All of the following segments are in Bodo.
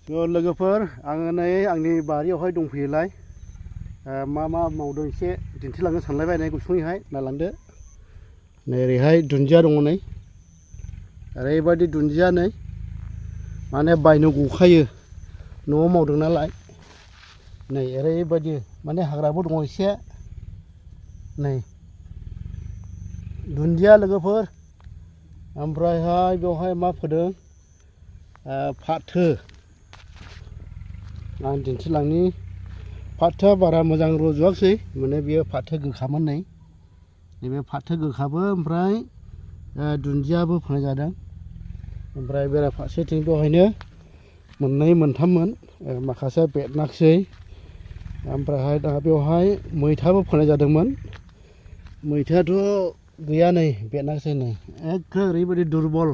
लोगोफोर आङो नै आंनि बारियावहाय दंफैयोलाय मा मावदों एसे दिन्थिलांनो सानलायबाय गुसुङैहाय नायलांदो। नै ओरैहाय दुन्दिया दङ, नै ओरैबायदि दुन्दिया नै माने बायनो गखायो न'आव मावदों नालाय। नै ओरैबायदि माने हाग्राबो दङ एसे। नै दुन्दिया लोगोफोर, ओमफ्रायहाय बेवहाय मा फोदों फाथो। आं दिन्थिलांनि। फाथोआ बारा मोजां रज'आखिसै, माने बियो फाथो गोखामोन। नै नैबे फाथो गोखाबो ओमफ्राय दुन्दियाबो फोनाय जादों। ओमफ्राय बेराफारसेथिं बेवहायनो मोननै मोनथाममोन, माखासेया बेरनाखिसै। ओमफ्रायहाय दा बेवहाय मैथाबो फोनाय जादोंमोन। मैथायाथ' गैया, नै बेरनाखिसै। नै एखे ओरैबायदि दुरबल,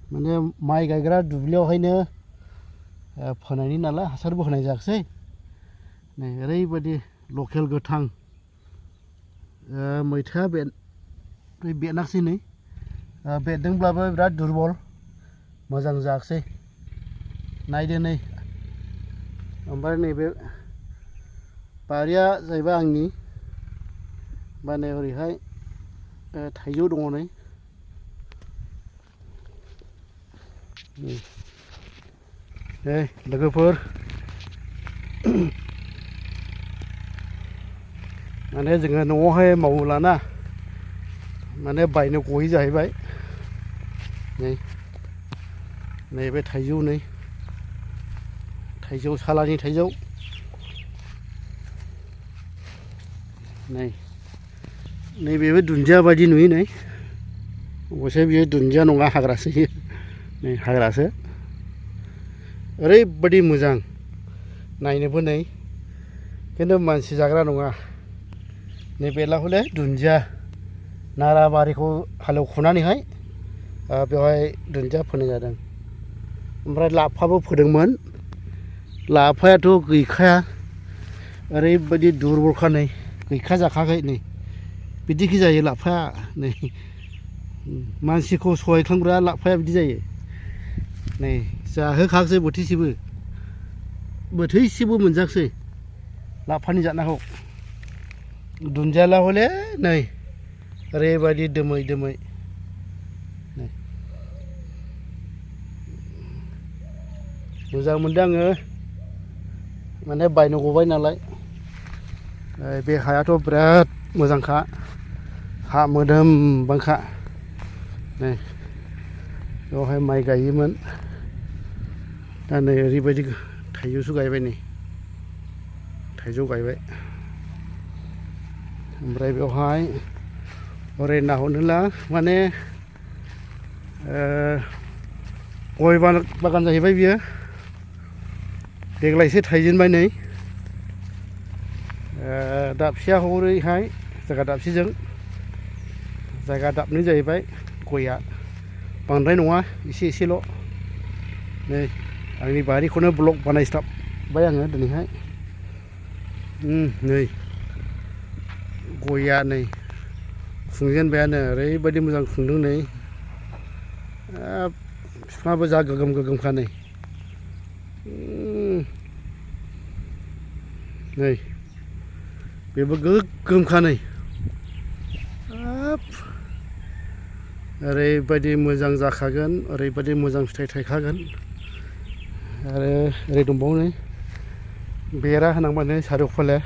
माने माइ गायग्रा दुब्लियावहायनो फोनायनि नालाय हासारबो होनाय जायाखिसै। नै ओरैबायदि लकेल गोथां मैथाया बेरनाखिसै। नै बेरदोंब्लाबो बिराद दुरबल, मोजां जायाखिसै। नायदो नै। ओमफ्राय नैबे बारिया जाहैबाय आंनि। माने ओरैहाय थाइजौ दङ। नै लोगोफोर माने जोङो न'आवहाय मावोब्लाना माने बायनो गयो जाहैबाय। नैबे थाइजौ, नै थाइजौ सालानि थाइजौ। नैबेबो दुन्दिया बायदि नुयो। नै अबयसे बियो दुन्दिया नङा, हाग्रासो। नै हाग्रासो। ओरैबायदि मोजां नायनोबो, नै खिन्थु मानसि जाग्रा नङा। नै बेला हले दुन्दिया, नाराबारिखौ हालेवखुनानैहाय बेवहाय दुन्दिया फोनाय जादों। ओमफ्राय लाफाबो फोदोंमोन। लाफायाथ' गैखाया, ओरैबायदि दुरबलखा। नै गैखाजाखायाखै। नै बिदिखि जायो लाफाया। नै मानसिखौ सहायखांग्रा लाफाया बिदि जायो। नै जाहोखायाखिसै बोथिसेबो मोनजायाखिसै लाफानि जातनाखौ। दुन्दियाला हले नै ओरैबायदि दोमै दोमै। मोजां मोनदों आङो, माने बायनो गबाय नालाय। बे हायाथ' बिराद मोजांखा, हा मोदोमबांखा। नै बेवहाय माइ गायोमोन, दा नै ओरैबायदि थाइजौसो गायबाय। नै थाइजौ गायबाय। ओमफ्राय बेवहाय ओरै नाहरनोला माने गय बागान जाहैबाय बियो। देग्लायसो थायजेनबाय। नै दाबसेया हरैहाय जायगा दाबसेजों, जायगा दाबनै जाहैबाय गया। बांद्राय नङा, एसे एसेल'। नै आंनि बारिखौनो ब्लक बानायस्लाबबाय आङो दिनैहाय। नै गया नै खुंजेनबायानो, ओरैबायदि मोजां खुंदों। नै बिफाङाबो जा गोगोम गोगोमखा। नै नै बेबो गोगोमखा। नै ओरैबायदि मोजां जाखागोन, ओरैबायदि मोजां फिथाइ थायखागोन। आरो ओरै दंबावो, नै बेरा होनांबाय। नै सारिय'फाले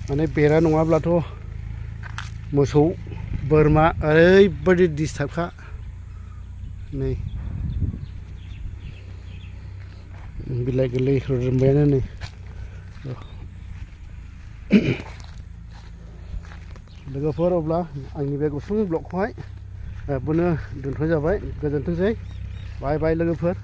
माने बेरा नङाब्लाथ' मोसौ बोरमा ओरैबायदि डिस्टार्बखा। नै बिलाइ गोरलै रोदोमबायानो। नै लोगोफोर, अब्ला आंनि बे गुसुं ब्लगखौहाय बेयावनो दोनथ'नाय जाबाय। गोजोनथोंसै। बाय बाय लोगोफोर।